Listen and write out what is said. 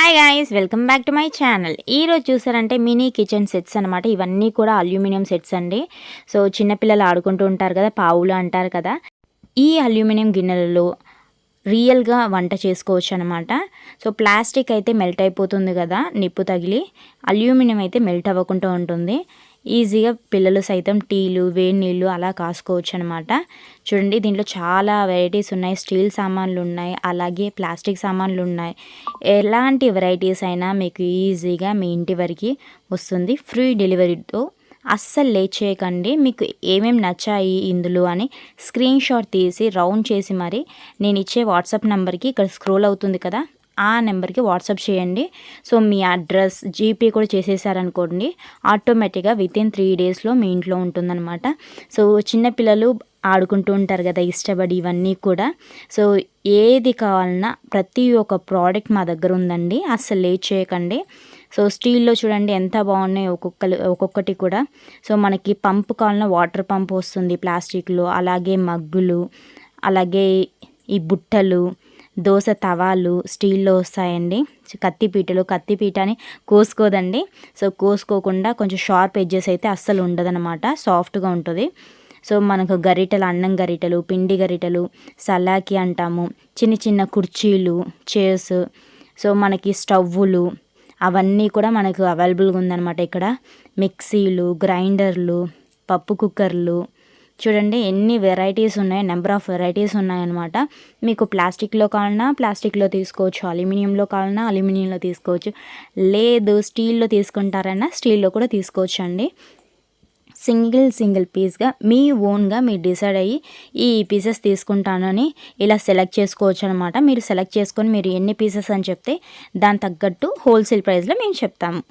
Hi guys, welcome back to my channel. ఈరోజు చూసారంటే mini kitchen sets అనమాట. ఇవన్నీ కూడా అల్యూమినియం సెట్స్ అండి. సో చిన్నపిల్లలు ఆడుకుంటూ ఉంటారు కదా, పావులు అంటారు కదా. ఈ అల్యూమినియం గిన్నెలలో రియల్గా వంట చేసుకోవచ్చు అనమాట. సో ప్లాస్టిక్ అయితే మెల్ట్ అయిపోతుంది కదా నిప్పు తగిలి, అల్యూమినియం అయితే మెల్ట్ అవ్వకుండా ఉంటుంది. ఈజీగా పిల్లలు సైతం టీలు వేడి నీళ్ళు అలా కాసుకోవచ్చు అనమాట. చూడండి, దీంట్లో చాలా వెరైటీస్ ఉన్నాయి. స్టీల్ సామాన్లు ఉన్నాయి, అలాగే ప్లాస్టిక్ సామాన్లు ఉన్నాయి. ఎలాంటి వెరైటీస్ అయినా మీకు ఈజీగా మీ ఇంటి వరకు వస్తుంది, ఫ్రీ డెలివరీతో. అస్సలు లేట్ చేయకండి. మీకు ఏమేమి నచ్చాయి ఇందులో అని స్క్రీన్ షాట్ తీసి రౌండ్ చేసి మరి నేను ఇచ్చే వాట్సాప్ నెంబర్కి, ఇక్కడ స్క్రోల్ అవుతుంది కదా ఆ నెంబర్కి వాట్సాప్ చేయండి. సో మీ అడ్రస్ జీపే కూడా చేసేసారనుకోండి, ఆటోమేటిక్గా వితిన్ 3 డేస్లో మీ ఇంట్లో ఉంటుందన్నమాట. సో చిన్నపిల్లలు ఆడుకుంటూ ఉంటారు కదా ఇష్టపడి, ఇవన్నీ కూడా. సో ఏది కావాలన్నా ప్రతి ఒక్క ప్రోడక్ట్ మా దగ్గర ఉందండి, అస్సలు లేట్ చేయకండి. సో స్టీల్లో చూడండి ఎంత బాగున్నాయి ఒక్కొక్కటి కూడా. సో మనకి పంపు కావాలన్నా వాటర్ పంప్ వస్తుంది ప్లాస్టిక్లో, అలాగే మగ్గులు, అలాగే ఈ బుట్టలు, దోశ తవాలు స్టీల్లో వస్తాయండి. కత్తిపీటని కోసుకోదండి. సో కోసుకోకుండా కొంచెం షార్ప్ ఎడ్జెస్ అయితే అస్సలు ఉండదన్నమాట, సాఫ్ట్గా ఉంటుంది. సో మనకు గరిటెలు, అన్నం గరిటెలు, పిండి గరిటెలు, సలాకి అంటాము, చిన్న చిన్న కుర్చీలు, చైర్స్, సో మనకి స్టవ్వులు అవన్నీ కూడా మనకు అవైలబుల్గా ఉందన్నమాట. ఇక్కడ మిక్సీలు, గ్రైండర్లు, పప్పు కుక్కర్లు, చూడండి ఎన్ని వెరైటీస్ ఉన్నాయి, నెంబర్ ఆఫ్ వెరైటీస్ ఉన్నాయన్నమాట. మీకు ప్లాస్టిక్లో కావాలన్నా ప్లాస్టిక్లో తీసుకోవచ్చు, అల్యూమినియంలో కావాలన్నా అల్యూమినియంలో తీసుకోవచ్చు, లేదు స్టీల్లో తీసుకుంటారన్నా స్టీల్లో కూడా తీసుకోవచ్చు అండి. సింగిల్ పీస్గా మీ ఓన్గా మీరు డిసైడ్ అయ్యి ఈ పీసెస్ తీసుకుంటానని ఇలా సెలెక్ట్ చేసుకోవచ్చు అనమాట. మీరు సెలెక్ట్ చేసుకొని మీరు ఎన్ని పీసెస్ అని చెప్తే దాని తగ్గట్టు హోల్సేల్ ప్రైస్లో మేము చెప్తాము.